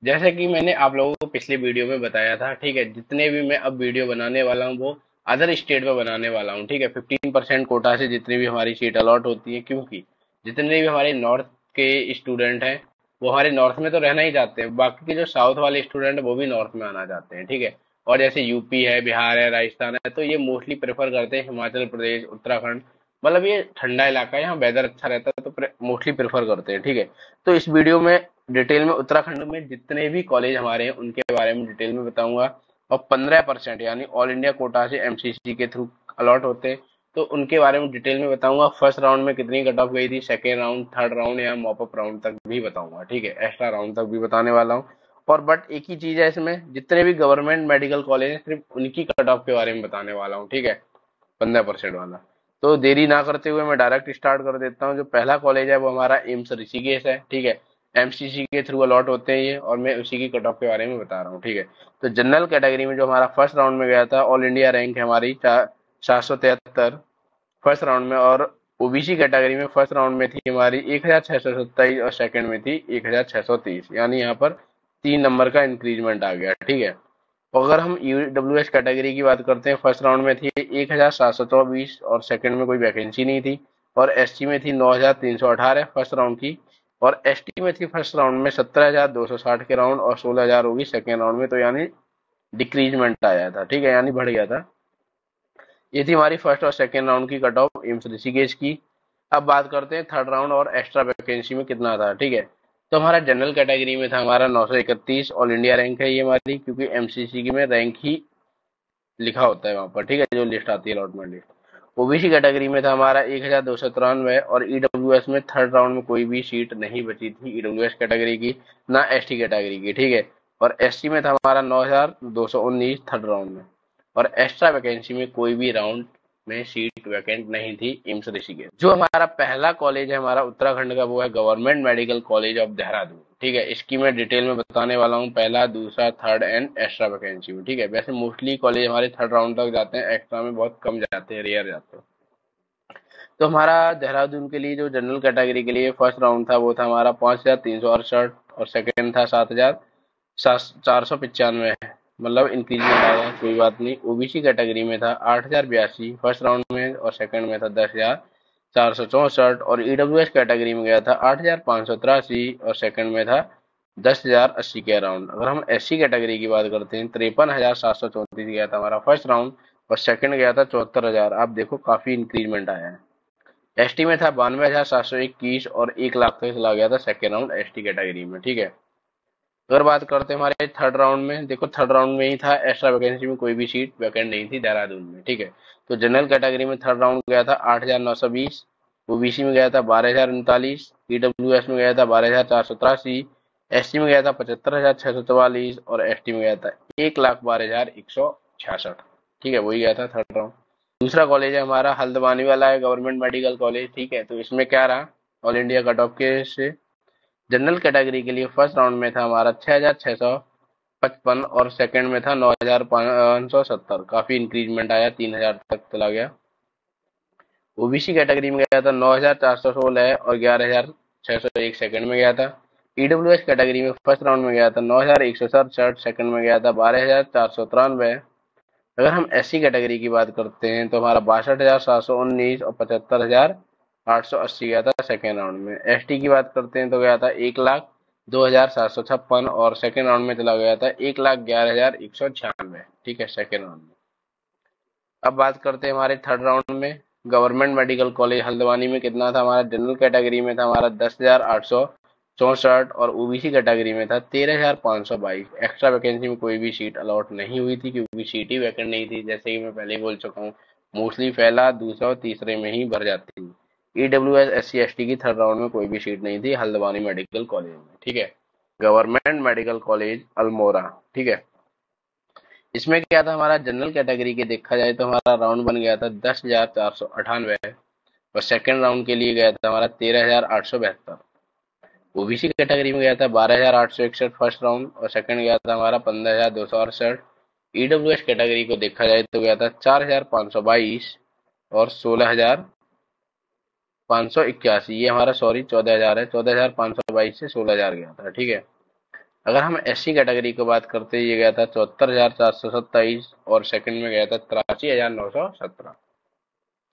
जैसे कि मैंने आप लोगों को पिछले वीडियो में बताया था, ठीक है, जितने भी मैं अब वीडियो बनाने वाला हूँ वो अदर स्टेट में बनाने वाला हूँ, ठीक है। 15% कोटा से जितनी भी हमारी सीट अलॉट होती है, क्योंकि जितने भी हमारे नॉर्थ के स्टूडेंट हैं वो हमारे नॉर्थ में तो रहना ही चाहते हैं, बाकी के जो साउथ वाले स्टूडेंट है वो भी नॉर्थ में आना चाहते हैं, ठीक है। और जैसे यूपी है, बिहार है, राजस्थान है, तो ये मोस्टली प्रेफर करते हैं हिमाचल प्रदेश, उत्तराखंड, मतलब ये ठंडा इलाका है, यहाँ वेदर अच्छा रहता है, तो मोस्टली प्रेफर करते हैं, ठीक है। तो इस वीडियो में डिटेल में उत्तराखंड में जितने भी कॉलेज हमारे हैं उनके बारे में डिटेल में बताऊंगा। और 15% यानी ऑल इंडिया कोटा से एमसीसी के थ्रू अलॉट होते हैं, तो उनके बारे में डिटेल में बताऊंगा। फर्स्ट राउंड में कितनी कट ऑफ गई थी, सेकेंड राउंड, थर्ड राउंड या मॉप अप राउंड तक भी बताऊंगा, ठीक है, एक्स्ट्रा राउंड तक भी बताने वाला हूँ। और बट एक ही चीज है इसमें, जितने भी गवर्नमेंट मेडिकल कॉलेज हैं सिर्फ उनकी कट ऑफ के बारे में बताने वाला हूँ, ठीक है, 15% वाला। तो देरी ना करते हुए मैं डायरेक्ट स्टार्ट कर देता हूँ। जो पहला कॉलेज है वो हमारा एम्स ऋषिकेश है, ठीक है। एमसीसी के थ्रू अलॉट होते हैं ये, और मैं उसी की कट ऑफ के बारे में बता रहा हूँ, ठीक है। तो जनरल कैटेगरी में जो हमारा फर्स्ट राउंड में गया था, ऑल इंडिया रैंक है हमारी 473 फर्स्ट राउंड में। और ओबीसी कैटेगरी में फर्स्ट राउंड में थी हमारी 1627 और सेकंड में थी 1630, यानी यहाँ पर 3 नंबर का इंक्रीजमेंट आ गया, ठीक है। और अगर हम ईडब्ल्यूएस कैटेगरी की बात करते हैं, फर्स्ट राउंड में थी 1724 और सेकंड में कोई वैकेंसी नहीं थी। और एसटी में थी 9318 फर्स्ट राउंड की। और एसटी में थी फर्स्ट राउंड में 17260 के राउंड, और 16000 होगी सेकेंड राउंड में, तो यानी डिक्रीजमेंट आया था, ठीक है, यानी बढ़ गया था। ये थी हमारी फर्स्ट और सेकेंड राउंड की कट ऑफ एम्स ऋषिकेश की। अब बात करते हैं थर्ड राउंड और एक्स्ट्रा वैकेंसी में कितना था, ठीक है। तो हमारा जनरल कैटेगरी में था हमारा 931 ऑल इंडिया रैंक है ये हमारी, क्योंकि एमसीसी की में रैंक ही लिखा होता है वहां पर, ठीक है, जो लिस्ट आती है अलॉटमेंट लिस्ट। ओबीसी कैटेगरी में था हमारा 1293, और ईडब्ल्यूएस में थर्ड राउंड में कोई भी सीट नहीं बची थी ईडब्ल्यूएस कैटेगरी की, ना एसटी कैटेगरी की, ठीक है। और एसटी में था हमारा 9219 थर्ड राउंड में। और एक्स्ट्रा वैकेंसी में कोई भी राउंड में सीट वैकेंट नहीं थी एम्स ऋषिकेश। जो हमारा पहला कॉलेज है हमारा उत्तराखंड का, वो है government medical college of Dehradun, ठीक है। इसकी मैं डिटेल में बताने वाला हूँ, पहला, दूसरा, थर्ड एंड एक्स्ट्रा वैकेंसी में, ठीक है। वैसे मोस्टली कॉलेज हमारे थर्ड राउंड तक जाते हैं, एक्स्ट्रा में बहुत कम जाते हैं, रेयर जाते हैं। तो हमारा देहरादून के लिए जो जनरल कैटेगरी के लिए फर्स्ट राउंड था वो था हमारा 5368, और सेकेंड था 7495, मतलब इंक्रीजमेंट आया, कोई बात नहीं। ओबीसी कैटेगरी में था 8082 फर्स्ट राउंड में, और सेकंड में था 10464, और ईडब्ल्यूएस कैटेगरी में गया था 8583, और सेकंड में था 10080 के अराउंड। अगर हम एससी कैटेगरी की बात करते हैं, 53,734 गया था हमारा फर्स्ट राउंड, और सेकंड गया था 74,000। आप देखो काफी इंक्रीजमेंट आया है। एसटी में था 92,721, और 1 लाख तक चला गया था सेकेंड राउंड एसटी कैटेगरी में, ठीक है। अगर बात करते हैं हमारे थर्ड राउंड में, देखो थर्ड राउंड में ही था, एक्स्ट्रा वैकेंसी में कोई भी सीट वैकेंट नहीं थी देहरादून में, ठीक है। तो जनरल कैटेगरी में थर्ड राउंड गया था 8,920, ओबीसी में गया था 12,039, ईडब्ल्यूएस में गया था 12,483, एसटी में गया था 75,644, और एसटी में गया था 1,12,166, ठीक है, वही गया था थर्ड राउंड। दूसरा कॉलेज है हमारा हल्द्वानी वाला है, गवर्नमेंट मेडिकल कॉलेज, ठीक है। तो इसमें क्या रहा, ऑल इंडिया कट ऑफ के से जनरल कैटेगरी के लिए फर्स्ट राउंड में था हमारा 6,655, और सेकंड में था 9,570, काफी इंक्रीजमेंट आया, 3,000 तक चला गया। ओबीसी कैटेगरी में गया था 9,416, और 11,601 सेकंड में गया था। ईडब्ल्यूएस कैटेगरी में फर्स्ट राउंड में गया था 9,167, सेकंड में गया था 12,493। अगर हम एससी कैटेगरी की बात करते हैं तो हमारा 62,719, और 75,880 गया था सेकेंड राउंड में। एसटी की बात करते हैं तो गया था 1,02,756, और सेकेंड राउंड में चला गया था 1,11,196, ठीक है, सेकेंड राउंड में। अब बात करते हैं हमारे थर्ड राउंड में। गवर्नमेंट मेडिकल कॉलेज हल्द्वानी में कितना था हमारा, जनरल कैटेगरी में था हमारा 10,864, और ओबीसी कैटेगरी में था 13,522। एक्स्ट्रा वैकेंसी में कोई भी सीट अलॉट नहीं हुई थी, क्योंकि सीट ही वैकेंट नहीं थी, जैसे कि मैं पहले ही बोल चुका हूँ, मोस्टली पहला, दूसरा और तीसरे में ही भर जाती थी। ईडब्ल्यूएस एससी एसटी की थर्ड राउंड में कोई भी सीट नहीं थी हल्द्वानी मेडिकल कॉलेज में, ठीक है। गवर्नमेंट मेडिकल कॉलेज अल्मोड़ा, ठीक है। इसमें क्या था हमारा, जनरल कैटेगरी के देखा जाए तो हमारा राउंड बन गया था 10,498, और सेकंड राउंड के लिए गया था हमारा 13,872। ओबीसी कैटेगरी में गया था 12,861 फर्स्ट राउंड, और सेकंड गया था हमारा 15,268। ईडब्ल्यूएस कैटेगरी को देखा जाए तो गया था 4,522, और 16,581, ये हमारा सॉरी 14,000 है, 14,522 से 16,000 गया था, ठीक है। अगर हम एससी कैटेगरी की बात करते हैं, ये गया था 74,427 और सेकंड में गया था 83,917।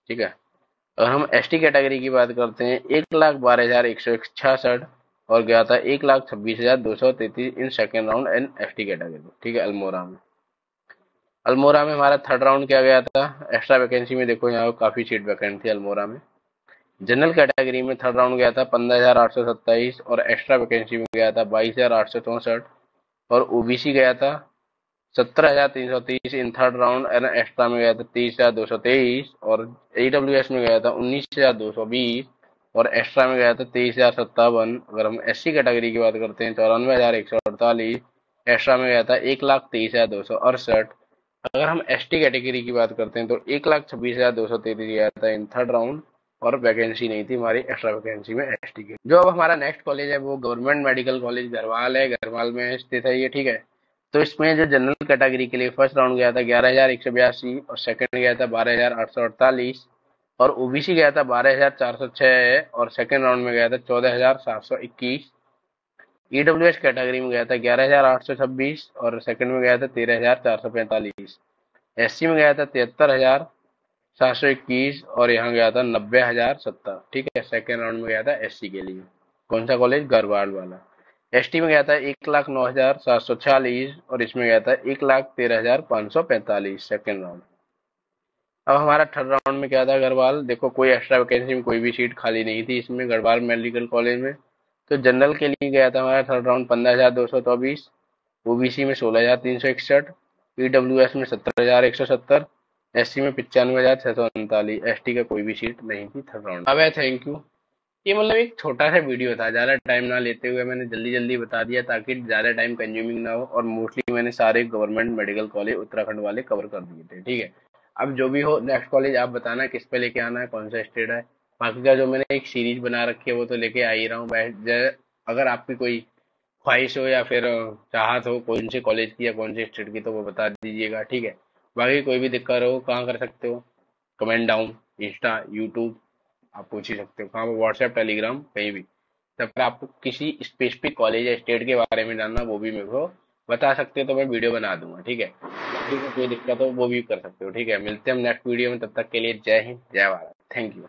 ठीक है। अगर हम एसटी कैटेगरी की बात करते हैं, 1,12,166 और गया था 1,26,233 in second round and ST category. ठीक है। अल्मोड़ा में, अल्मोड़ा में हमारा थर्ड राउंड क्या गया था। एक्स्ट्रा वैकेंसी में देखो यहाँ काफी सीट वैकेंट थी अल्मोड़ा में। जनरल कैटेगरी में थर्ड राउंड गया था 15,827 और एक्स्ट्रा वैकेंसी में गया था 22,864 और ओबीसी गया था 17,330 in third round and extra में गया था 30,223 और ईडब्ल्यूएस में गया था 19,220 और एक्स्ट्रा में गया था 23,057। अगर हम एससी कैटेगरी की बात करते हैं 94,148, एक्स्ट्रा में गया था 1,23,268। अगर हम एसटी कैटेगरी की बात करते हैं तो 1,26,233 गया था इन थर्ड राउंड और वैकेंसी नहीं थी हमारी एक्स्ट्रा वैकेंसी में एसटी की। जो अब हमारा नेक्स्ट कॉलेज है वो गवर्नमेंट मेडिकल कॉलेज गढ़वाल है, गढ़वाल में स्थित है ये। ठीक है। तो इसमें जो जनरल कैटेगरी के लिए फर्स्ट राउंड गया था 11,182 और सेकंड गया था 12,848 और ओबीसी गया था 12,406 और सेकंड राउंड में गया था 14,721। ईडब्ल्यूएस कैटेगरी में गया था 11,826 और सेकंड में गया था 13,445। एससी में गया था 73,721 और यहाँ गया था 90,070। ठीक है। सेकेंड राउंड में गया था एससी के लिए। कौन सा कॉलेज? गढ़वाल वाला। एसटी में गया था 1,09,746 और इसमें गया था 1,13,545 सेकेंड राउंड। अब हमारा थर्ड राउंड में क्या था गढ़वाल। देखो कोई एक्स्ट्रा वैकेंसी में कोई भी सीट खाली नहीं थी इसमें गढ़वाल मेडिकल कॉलेज में। तो जनरल के लिए गया था हमारा थर्ड राउंड 15,224, ओबीसी में 16,361, ईडब्ल्यूएस में 17,170, एससी में 95,639, एसटी का कोई भी सीट नहीं थी थर्ड राउंड। अब है थैंक यू। ये मतलब एक छोटा सा वीडियो था, ज्यादा टाइम ना लेते हुए मैंने जल्दी जल्दी बता दिया ताकि ज्यादा टाइम कंज्यूमिंग ना हो और मोस्टली मैंने सारे गवर्नमेंट मेडिकल कॉलेज उत्तराखंड वाले कवर कर दिए थे। ठीक है। अब जो भी हो नेक्स्ट कॉलेज आप बताना किस पे लेके आना है, कौन सा स्टेट है। बाकी का जो मैंने एक सीरीज बना रखी है वो तो लेके आ ही रहा हूँ। अगर आपकी कोई ख्वाहिश हो या फिर चाहत हो कौन से कॉलेज की या कौन से स्टेट की तो वो बता दीजिएगा। ठीक है। बाकी कोई भी दिक्कत हो कहाँ कर सकते हो, कमेंट डाउन, इंस्टा, यूट्यूब आप पूछ ही सकते हो। कहाँ पर? व्हाट्सएप, टेलीग्राम, कहीं भी। तब फिर आपको किसी स्पेसिफिक कॉलेज या स्टेट के बारे में जानना वो भी मेरे को बता सकते हो तो मैं वीडियो बना दूंगा। ठीक है। बाकी को कोई दिक्कत हो वो भी कर सकते हो। ठीक है। मिलते हैं हम नेक्स्ट वीडियो में, तब तक के लिए जय हिंद, जय भारत, थैंक यू।